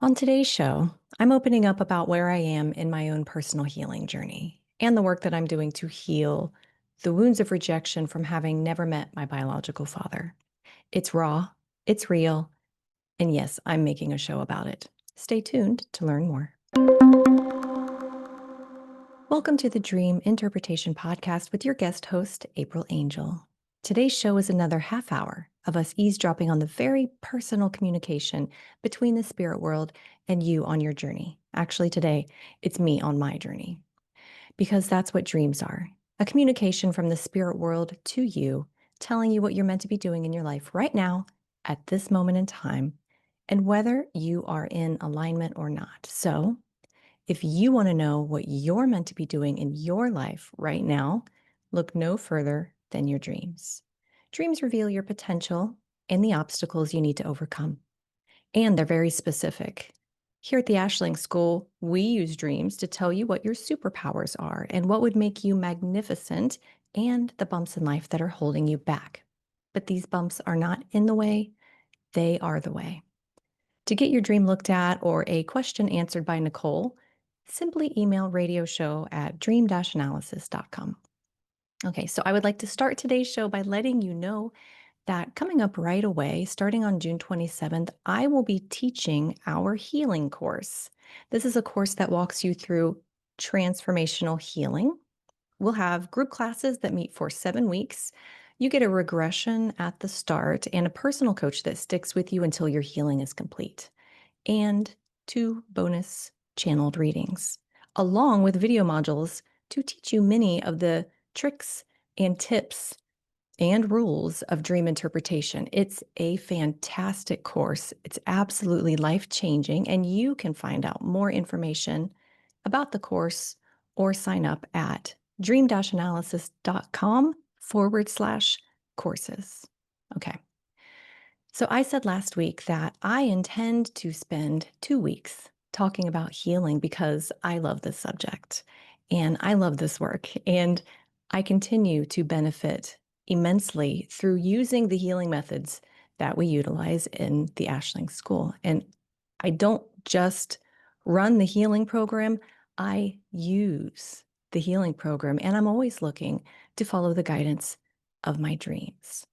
On today's show, I'm opening up about where I am in my own personal healing journey and the work that I'm doing to heal the wounds of rejection from having never met my biological father. It's raw, it's real, and yes, I'm making a show about it. Stay tuned to learn more. Welcome to the Dream Interpretation Podcast with your guest host, April Angel. Today's show is another half hour of us eavesdropping on the very personal communication between the spirit world and you on your journey. Actually, today, it's me on my journey, because that's what dreams are, a communication from the spirit world to you, telling you what you're meant to be doing in your life right now, at this moment in time, and whether you are in alignment or not. So, if you want to know what you're meant to be doing in your life right now, look no further than your dreams. Dreams reveal your potential and the obstacles you need to overcome, and they're very specific. Here at the Ashling School, we use dreams to tell you what your superpowers are and what would make you magnificent and the bumps in life that are holding you back. But these bumps are not in the way, they are the way. To get your dream looked at or a question answered by Nicole, simply email radioshow@dream-analysis.com. Okay, so I would like to start today's show by letting you know that coming up right away, starting on June 27th, I will be teaching our healing course. This is a course that walks you through transformational healing. We'll have group classes that meet for 7 weeks. You get a regression at the start and a personal coach that sticks with you until your healing is complete, and 2 bonus channeled readings, along with video modules to teach you many of the tricks and tips and rules of dream interpretation. It's a fantastic course. It's absolutely life-changing, and you can find out more information about the course or sign up at dream-analysis.com/courses. Okay. So I said last week that I intend to spend 2 weeks talking about healing because I love this subject and I love this work, and I continue to benefit immensely through using the healing methods that we utilize in the Ashling School. And I don't just run the healing program, I use the healing program, and I'm always looking to follow the guidance of my dreams.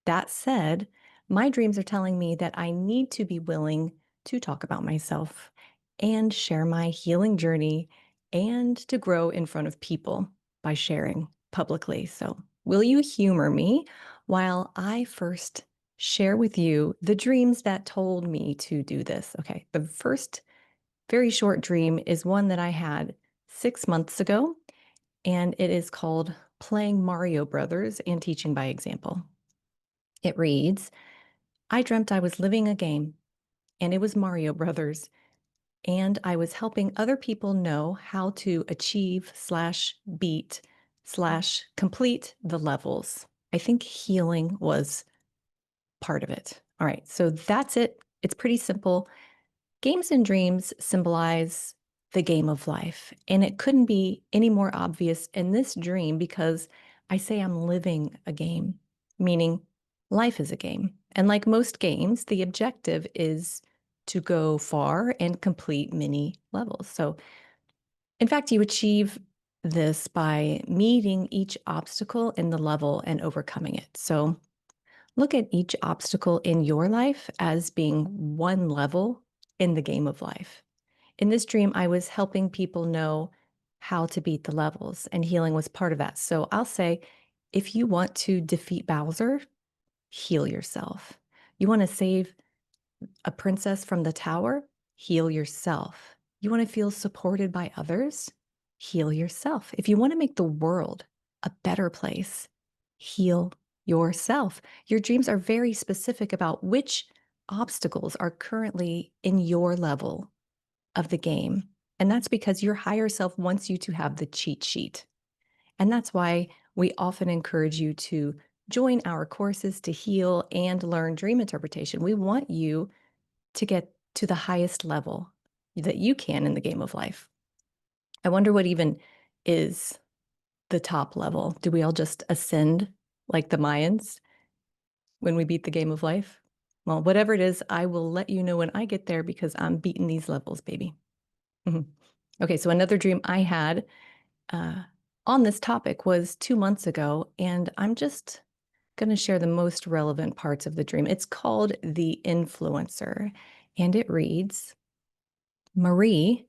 That said, my dreams are telling me that I need to be willing to talk about myself and share my healing journey and to grow in front of people by sharing publicly. So, will you humor me while I first share with you the dreams that told me to do this? Okay, the first very short dream is one that I had 6 months ago, and it is called Playing Mario Brothers and Teaching by Example. It reads, I dreamt I was living a game, and it was Mario Brothers, and I was helping other people know how to achieve slash beat slash complete the levels. I think healing was part of it. All right, so that's it. It's pretty simple. Games and dreams symbolize the game of life, and it couldn't be any more obvious in this dream because I say I'm living a game, meaning life is a game. And like most games, the objective is to go far and complete many levels. So, in fact, you achieve this by meeting each obstacle in the level and overcoming it. So, look at each obstacle in your life as being one level in the game of life. In this dream, I was helping people know how to beat the levels, and healing was part of that. So I'll say, if you want to defeat Bowser, heal yourself. You want to save a princess from the tower, heal yourself. You want to feel supported by others, heal yourself. If you want to make the world a better place, heal yourself. Your dreams are very specific about which obstacles are currently in your level of the game. And that's because your higher self wants you to have the cheat sheet. And that's why we often encourage you to join our courses to heal and learn dream interpretation. We want you to get to the highest level that you can in the game of life. I wonder what even is the top level. Do we all just ascend like the Mayans when we beat the game of life? Well, whatever it is, I will let you know when I get there because I'm beating these levels, baby. Mhm. Okay, so another dream I had uh, on this topic was 2 months ago, and I'm just going to share the most relevant parts of the dream. It's called The Influencer, and it reads Marie,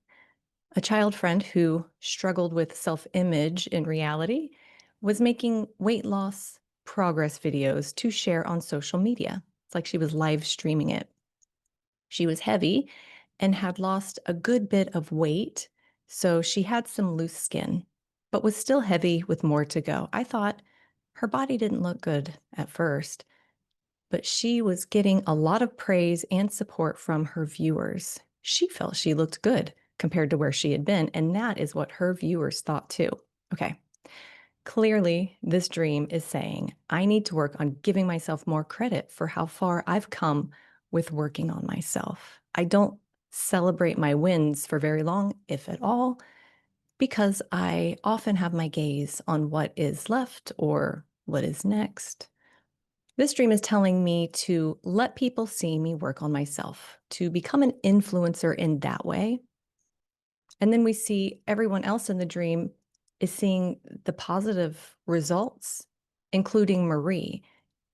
a child friend who struggled with self image in reality, was making weight loss progress videos to share on social media. It's like she was live streaming it. She was heavy and had lost a good bit of weight, so she had some loose skin, but was still heavy with more to go. I thought her body didn't look good at first, but she was getting a lot of praise and support from her viewers. She felt she looked good compared to where she had been, and that is what her viewers thought too. Okay, clearly, this dream is saying I need to work on giving myself more credit for how far I've come with working on myself. I don't celebrate my wins for very long, if at all, because I often have my gaze on what is left or what is next. This dream is telling me to let people see me work on myself, to become an influencer in that way. And then we see everyone else in the dream is seeing the positive results, including Marie.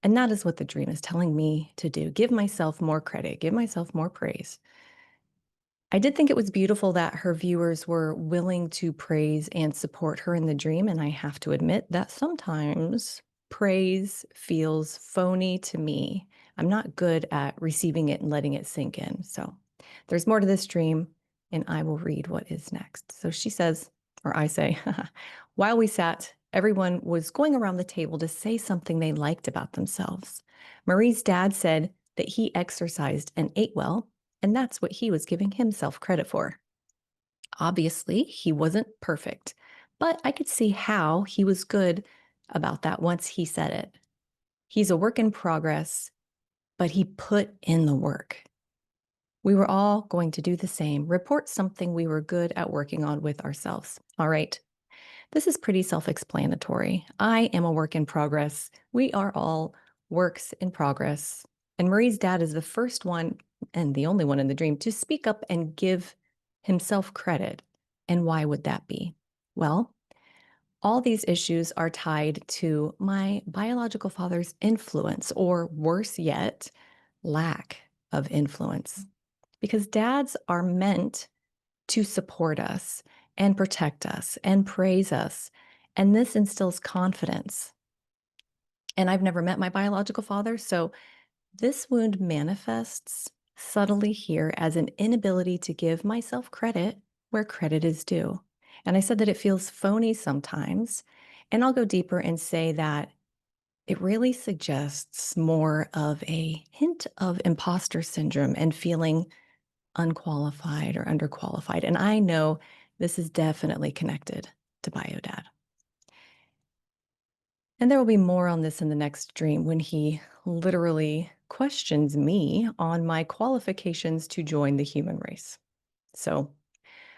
And that is what the dream is telling me to do. Give myself more credit, give myself more praise. I did think it was beautiful that her viewers were willing to praise and support her in the dream. And I have to admit that sometimes praise feels phony to me. I'm not good at receiving it and letting it sink in. So there's more to this dream, and I will read what is next. So she says, or I say, while we sat, everyone was going around the table to say something they liked about themselves. Marie's dad said that he exercised and ate well, and that's what he was giving himself credit for. Obviously, he wasn't perfect, but I could see how he was good about that once he said it. He's a work in progress, but he put in the work. We were all going to do the same, report something we were good at working on with ourselves. All right, this is pretty self explanatory. I am a work in progress. We are all works in progress. And Marie's dad is the first one and the only one in the dream to speak up and give himself credit. And why would that be? Well, all these issues are tied to my biological father's influence, or worse yet, lack of influence. Because dads are meant to support us and protect us and praise us. And this instills confidence. And I've never met my biological father, so this wound manifests subtly here as an inability to give myself credit where credit is due. And I said that it feels phony sometimes. And I'll go deeper and say that it really suggests more of a hint of imposter syndrome and feeling unqualified or underqualified. And I know this is definitely connected to biodad. And there will be more on this in the next dream when he literally questions me on my qualifications to join the human race. So,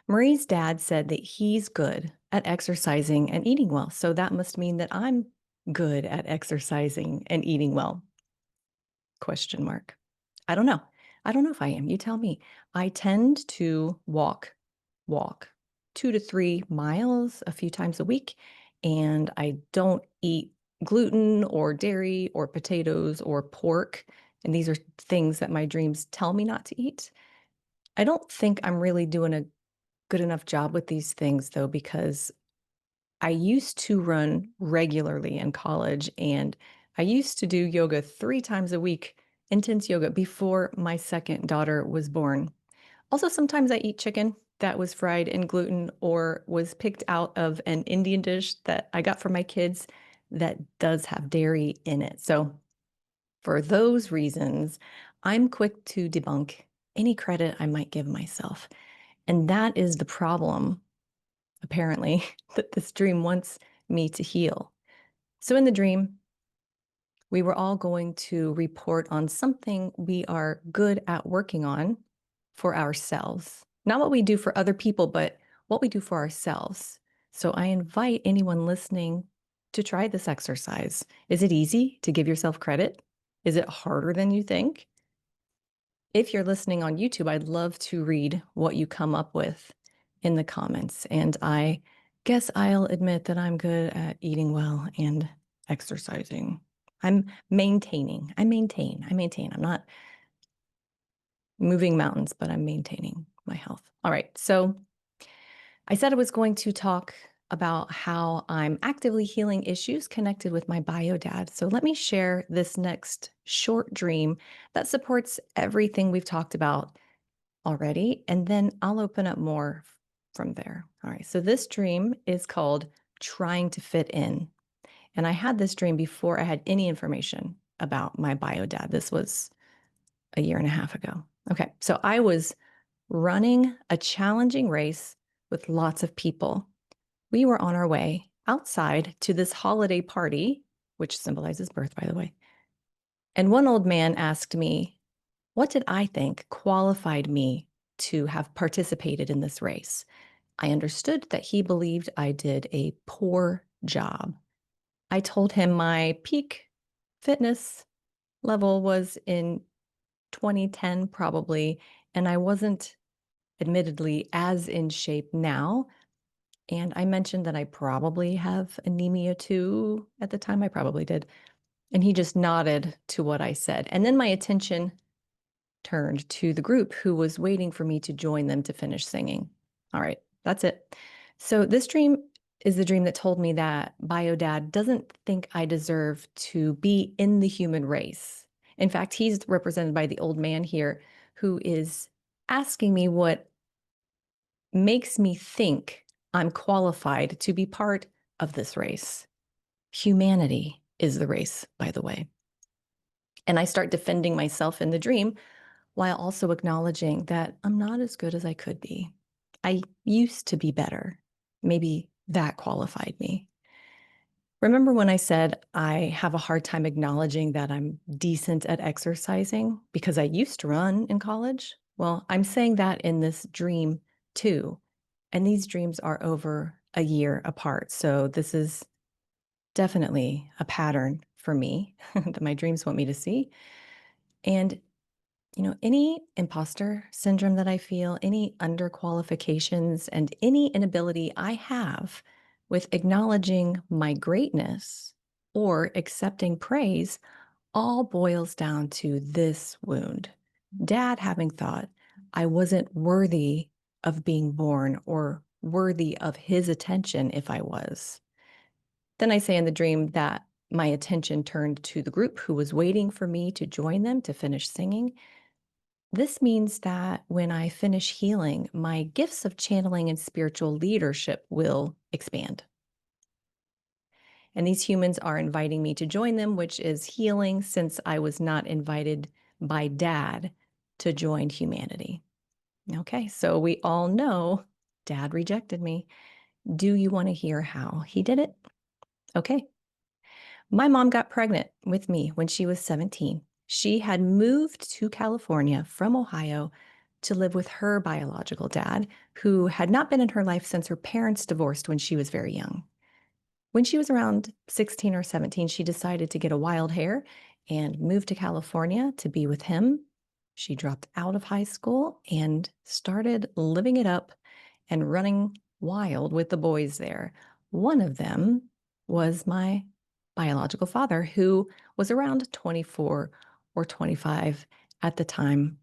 Marie's dad said that he's good at exercising and eating well. So that must mean that I'm good at exercising and eating well. Question mark. I don't know. I don't know if I am. You tell me. I tend to walk 2 to 3 miles a few times a week, and I don't eat gluten or dairy or potatoes or pork. And these are things that my dreams tell me not to eat. I don't think I'm really doing a good enough job with these things, though, because I used to run regularly in college, and I used to do yoga 3 times a week, intense yoga, before my second daughter was born. Also, sometimes I eat chicken that was fried in gluten or was picked out of an Indian dish that I got for my kids that does have dairy in it. So, for those reasons, I'm quick to debunk any credit I might give myself. And that is the problem, apparently, that this dream wants me to heal. So, in the dream, we were all going to report on something we are good at working on for ourselves. Not what we do for other people, but what we do for ourselves. So I invite anyone listening to try this exercise. Is it easy to give yourself credit? Is it harder than you think? If you're listening on YouTube, I'd love to read what you come up with in the comments. And I guess I'll admit that I'm good at eating well and exercising. I maintain. I'm not moving mountains, but I'm maintaining my health. All right. So I said I was going to talk about how I'm actively healing issues connected with my bio dad. So let me share this next short dream that supports everything we've talked about already, and then I'll open up more from there. All right. So this dream is called Trying to Fit In. And I had this dream before I had any information about my bio dad. This was a year and a half ago. Okay. So I was running a challenging race with lots of people. We were on our way outside to this holiday party, which symbolizes birth, by the way. And one old man asked me, what did I think qualified me to have participated in this race? I understood that he believed I did a poor job. I told him my peak fitness level was in 2010, probably, and I wasn't admittedly as in shape now. And I mentioned that I probably have anemia too at the time. I probably did. And he just nodded to what I said. And then my attention turned to the group who was waiting for me to join them to finish singing. All right, that's it. So this dream is the dream that told me that bio dad doesn't think I deserve to be in the human race. In fact, he's represented by the old man here who is asking me what makes me think I'm qualified to be part of this race. Humanity is the race, by the way. And I start defending myself in the dream while also acknowledging that I'm not as good as I could be. I used to be better. Maybe that qualified me. Remember when I said I have a hard time acknowledging that I'm decent at exercising because I used to run in college? Well, I'm saying that in this dream too. And these dreams are over a year apart. So this is definitely a pattern for me that my dreams want me to see. And any imposter syndrome that I feel, any underqualifications, and any inability I have with acknowledging my greatness or accepting praise all boils down to this wound. Dad having thought I wasn't worthy of being born or worthy of his attention if I was. Then I say in the dream that my attention turned to the group who was waiting for me to join them to finish singing. This means that when I finish healing, my gifts of channeling and spiritual leadership will expand. And these humans are inviting me to join them, which is healing since I was not invited by dad to join humanity. Okay, so we all know dad rejected me. Do you want to hear how he did it? Okay. My mom got pregnant with me when she was 17. She had moved to California from Ohio to live with her biological dad, who had not been in her life since her parents divorced when she was very young. When she was around 16 or 17, she decided to get a wild hair and move to California to be with him. She dropped out of high school and started living it up and running wild with the boys there. One of them was my biological father, who was around 24 or 25 at the time.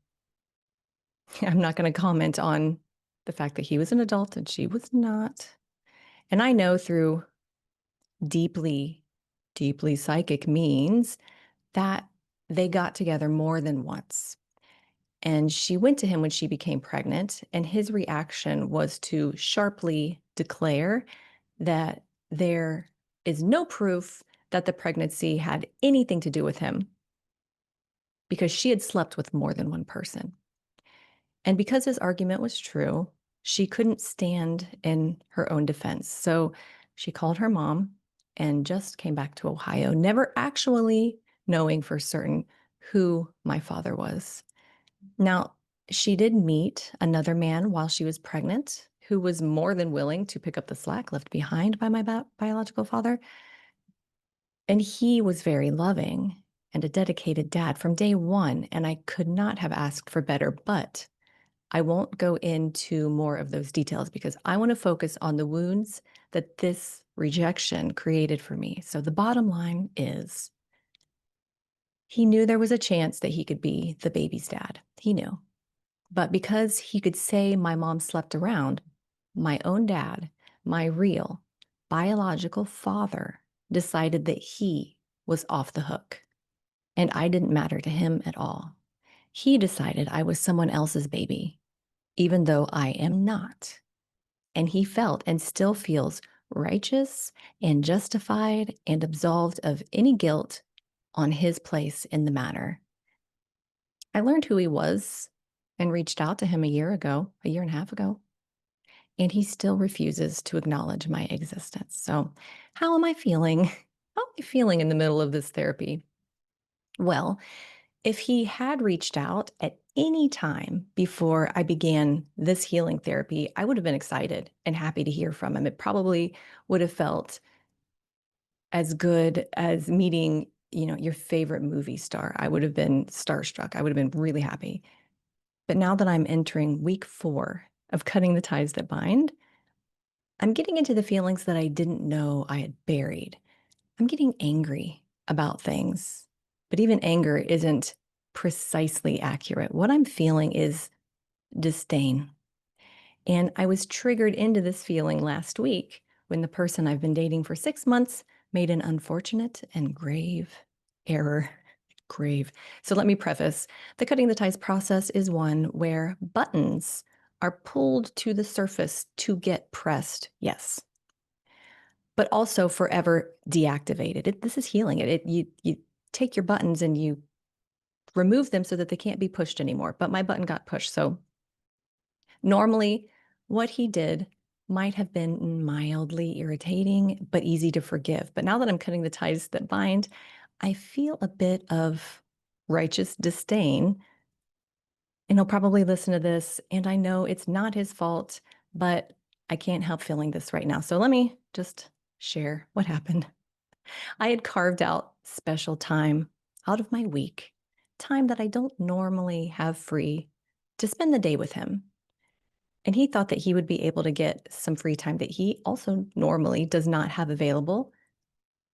I'm not going to comment on the fact that he was an adult and she was not. And I know through deeply, deeply psychic means that they got together more than once. And she went to him when she became pregnant, and his reaction was to sharply declare that there is no proof that the pregnancy had anything to do with him because she had slept with more than one person. And because his argument was true, she couldn't stand in her own defense. So she called her mom and just came back to Ohio, never actually knowing for certain who my father was. Now, she did meet another man while she was pregnant who was more than willing to pick up the slack left behind by my biological father. And he was very loving. and a dedicated dad from day one, and I could not have asked for better. But I won't go into more of those details because I want to focus on the wounds that this rejection created for me. So the bottom line is he knew there was a chance that he could be the baby's dad. He knew. But because he could say my mom slept around, my own dad, my real biological father, decided that he was off the hook and I didn't matter to him at all. He decided I was someone else's baby, even though I am not. And he felt and still feels righteous and justified and absolved of any guilt on his place in the matter. I learned who he was and reached out to him a year and a half ago, and he still refuses to acknowledge my existence. So, how am I feeling? How am I feeling in the middle of this therapy? Well, if he had reached out at any time before I began this healing therapy, I would have been excited and happy to hear from him. It probably would have felt as good as meeting, your favorite movie star. I would have been starstruck. I would have been really happy. But now that I'm entering week 4 of cutting the ties that bind, I'm getting into the feelings that I didn't know I had buried. I'm getting angry about things, but even anger isn't precisely accurate. What I'm feeling is disdain. And I was triggered into this feeling last week when the person I've been dating for 6 months made an unfortunate and grave error. Grave. So let me preface the cutting the ties process is one where buttons are pulled to the surface to get pressed. Yes. But also forever deactivated. This is healing. You take your buttons and you remove them so that they can't be pushed anymore. But my button got pushed. So normally, what he did might have been mildly irritating, but easy to forgive. But now that I'm cutting the ties that bind, I feel a bit of righteous disdain. And he'll probably listen to this. And I know it's not his fault, but I can't help feeling this right now. So let me just share what happened. I had carved out special time out of my week, time that I don't normally have free to spend the day with him. And he thought that he would be able to get some free time that he also normally does not have available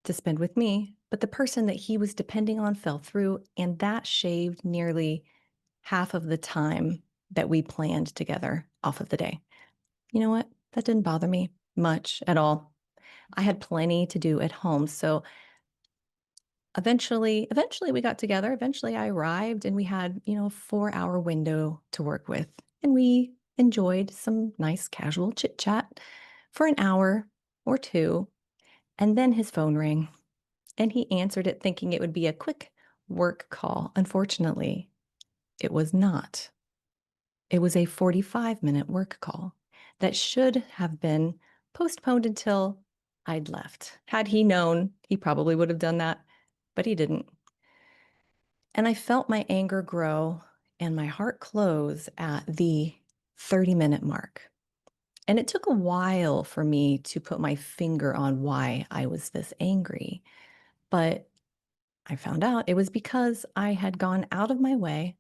to spend with me. But the person that he was depending on fell through, and that shaved nearly half of the time that we planned together off of the day. You know what? That didn't bother me much at all. I had plenty to do at home. So eventually we got together. Eventually I arrived and we had, a 4-hour window to work with. And we enjoyed some nice casual chit chat for an hour or two. And then his phone rang and he answered it thinking it would be a quick work call. Unfortunately, it was not. It was a 45-minute work call that should have been postponed until I'd left. Had he known, he probably would have done that, but he didn't. And I felt my anger grow and my heart close at the 30-minute mark. And it took a while for me to put my finger on why I was this angry. But I found out it was because I had gone out of my way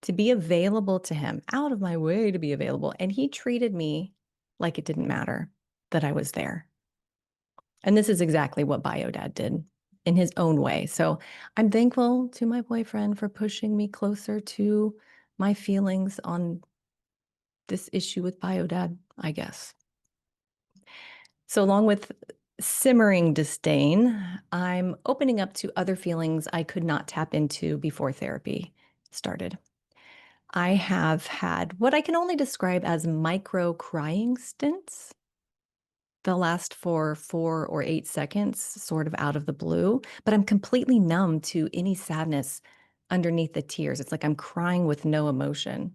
to be available to him, out of my way to be available. And he treated me like it didn't matter that I was there. And this is exactly what BioDad did in his own way. So I'm thankful to my boyfriend for pushing me closer to my feelings on this issue with BioDad, I guess. So, along with simmering disdain, I'm opening up to other feelings I could not tap into before therapy started. I have had what I can only describe as micro crying stints. They'll last for 4 or 8 seconds, sort of out of the blue, but I'm completely numb to any sadness underneath the tears. It's like I'm crying with no emotion.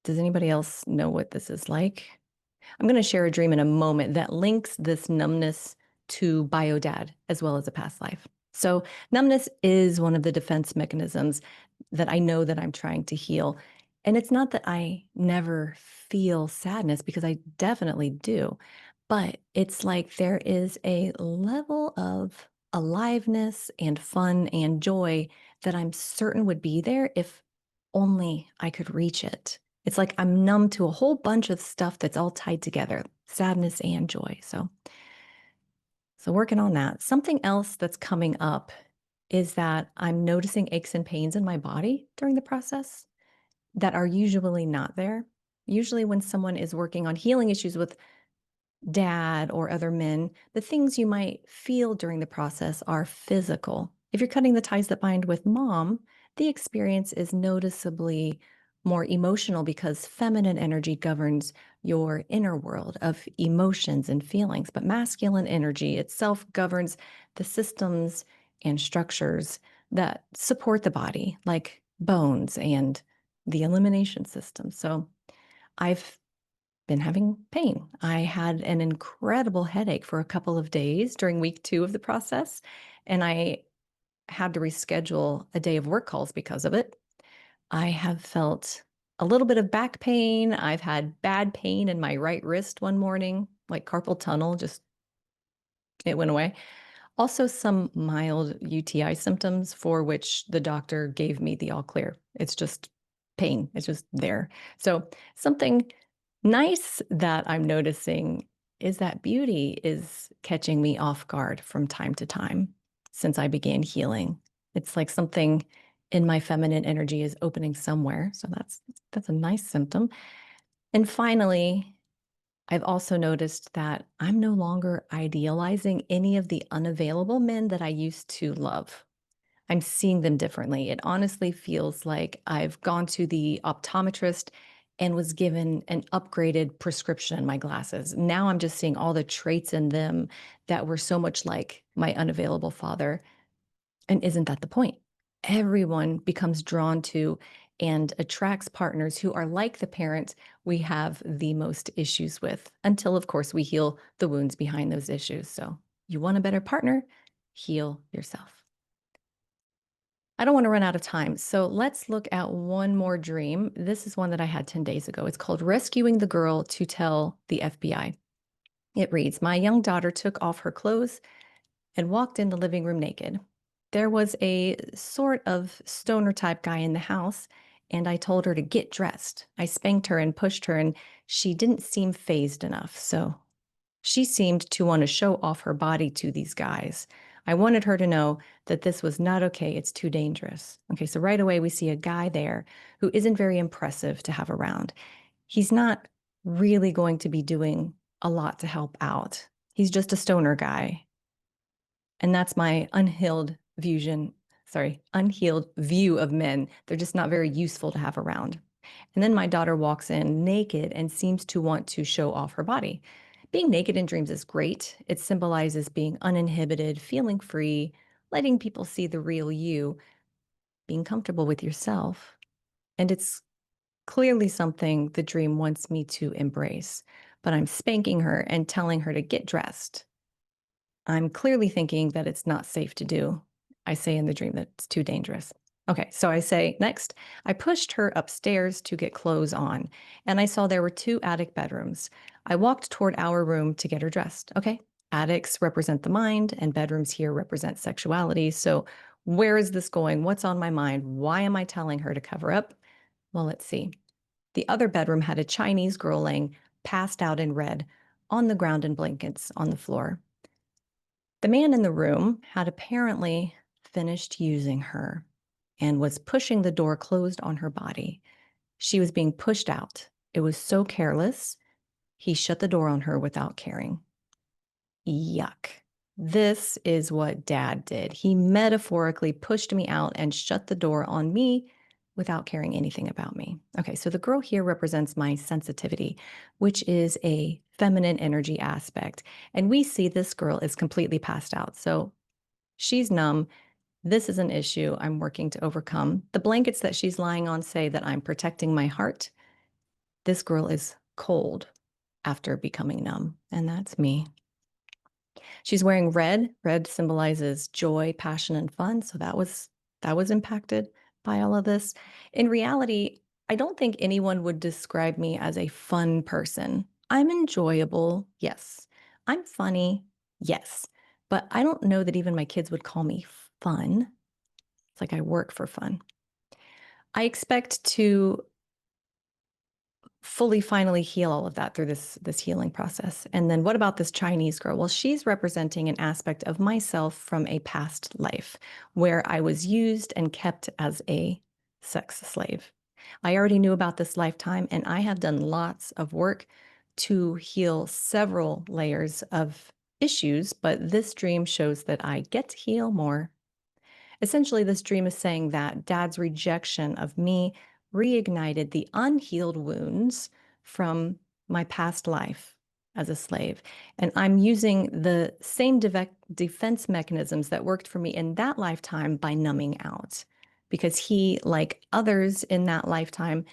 Does anybody else know what this is like? I'm going to share a dream in a moment that links this numbness to BioDad as well as a past life. So, numbness is one of the defense mechanisms that I know that I'm trying to heal. And it's not that I never feel sadness because I definitely do, but it's like there is a level of aliveness and fun and joy that I'm certain would be there if only I could reach it. It's like I'm numb to a whole bunch of stuff that's all tied together, sadness and joy. So working on that. Something else that's coming up is that I'm noticing aches and pains in my body during the process that are usually not there. Usually when someone is working on healing issues with dad or other men, the things you might feel during the process are physical. If you're cutting the ties that bind with mom, the experience is noticeably more emotional because feminine energy governs your inner world of emotions and feelings, but masculine energy itself governs the systems and structures that support the body, like bones and the elimination system. So I've been having pain. I had an incredible headache for a couple of days during week 2 of the process, and I had to reschedule a day of work calls because of it. I have felt a little bit of back pain. I've had bad pain in my right wrist one morning, like carpal tunnel, just it went away. Also, some mild UTI symptoms for which the doctor gave me the all clear. It's just pain, it's just there. So, something nice that I'm noticing is that beauty is catching me off guard from time to time since I began healing. It's like something in my feminine energy is opening somewhere. So, that's a nice symptom. And finally, I've also noticed that I'm no longer idealizing any of the unavailable men that I used to love. I'm seeing them differently. It honestly feels like I've gone to the optometrist and was given an upgraded prescription in my glasses. Now I'm just seeing all the traits in them that were so much like my unavailable father. And isn't that the point? Everyone becomes drawn to and attracts partners who are like the parent we have the most issues with, until, of course, we heal the wounds behind those issues. So, you want a better partner? Heal yourself. I don't want to run out of time. So, let's look at one more dream. This is one that I had 10 days ago. It's called Rescuing the Girl to Tell the FBI. It reads, my young daughter took off her clothes and walked in the living room naked. There was a sort of stoner type guy in the house, and I told her to get dressed. I spanked her and pushed her, and she didn't seem phased enough. So she seemed to want to show off her body to these guys. I wanted her to know that this was not okay. It's too dangerous. Okay, so right away we see a guy there who isn't very impressive to have around. He's not really going to be doing a lot to help out. He's just a stoner guy, and that's my unhealed view of men. They're just not very useful to have around. And then my daughter walks in naked and seems to want to show off her body. Being naked in dreams is great. It symbolizes being uninhibited, feeling free, letting people see the real you, being comfortable with yourself. And it's clearly something the dream wants me to embrace. But I'm spanking her and telling her to get dressed. I'm clearly thinking that it's not safe to do. I say in the dream that it's too dangerous. Okay, so I say next, I pushed her upstairs to get clothes on, and I saw there were 2 attic bedrooms. I walked toward our room to get her dressed. Okay, attics represent the mind, and bedrooms here represent sexuality. So, where is this going? What's on my mind? Why am I telling her to cover up? Well, let's see. The other bedroom had a Chinese girl laying passed out in red on the ground in blankets on the floor. The man in the room had apparently finished using her and was pushing the door closed on her body. She was being pushed out. It was so careless. He shut the door on her without caring. Yuck. This is what dad did. He metaphorically pushed me out and shut the door on me without caring anything about me. Okay, so the girl here represents my sensitivity, which is a feminine energy aspect. And we see this girl is completely passed out. So she's numb. This is an issue I'm working to overcome. The blankets that she's lying on say that I'm protecting my heart. This girl is cold after becoming numb, and that's me. She's wearing red. Red symbolizes joy, passion, and fun. So that was impacted by all of this. In reality, I don't think anyone would describe me as a fun person. I'm enjoyable, yes. I'm funny, yes. but I don't know that even my kids would call me fun. It's like I work for fun. I expect to fully finally heal all of that through this healing process. And then what about this Chinese girl? Well, she's representing an aspect of myself from a past life where I was used and kept as a sex slave. I already knew about this lifetime, and I have done lots of work to heal several layers of issues, but this dream shows that I get to heal more. Essentially, this dream is saying that dad's rejection of me reignited the unhealed wounds from my past life as a slave. And I'm using the same defense mechanisms that worked for me in that lifetime by numbing out. Because he, like others in that lifetime,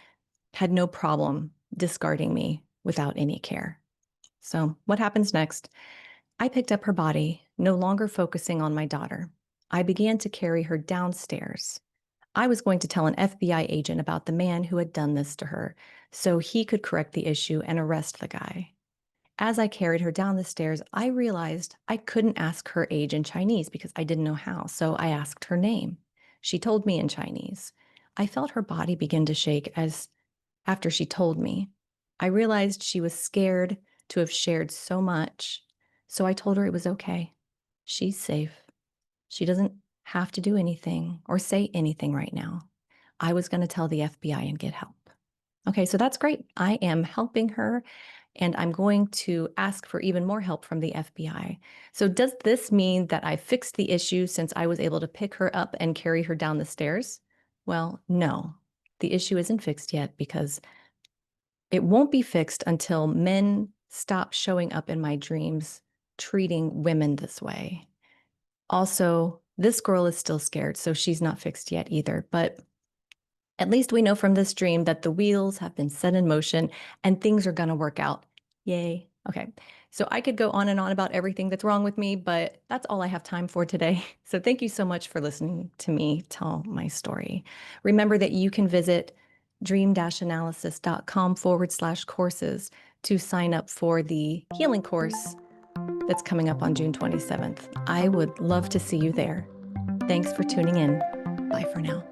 had no problem discarding me without any care. So, what happens next? I picked up her body, no longer focusing on my daughter. I began to carry her downstairs. I was going to tell an FBI agent about the man who had done this to her so he could correct the issue and arrest the guy. As I carried her down the stairs, I realized I couldn't ask her age in Chinese because I didn't know how, so I asked her name. She told me in Chinese. I felt her body begin to shake as after she told me. I realized she was scared to have shared so much, so I told her it was okay. She's safe. She doesn't have to do anything or say anything right now. I was going to tell the FBI and get help. Okay, so that's great. I am helping her and I'm going to ask for even more help from the FBI. So, does this mean that I fixed the issue since I was able to pick her up and carry her down the stairs? Well, no. The issue isn't fixed yet because it won't be fixed until men stop showing up in my dreams treating women this way. Also, this girl is still scared, so she's not fixed yet either. But at least we know from this dream that the wheels have been set in motion and things are going to work out. Yay. Okay. So I could go on and on about everything that's wrong with me, but that's all I have time for today. So thank you so much for listening to me tell my story. Remember that you can visit dream-analysis.com/courses to sign up for the healing course that's coming up on June 27th. I would love to see you there. Thanks for tuning in. Bye for now.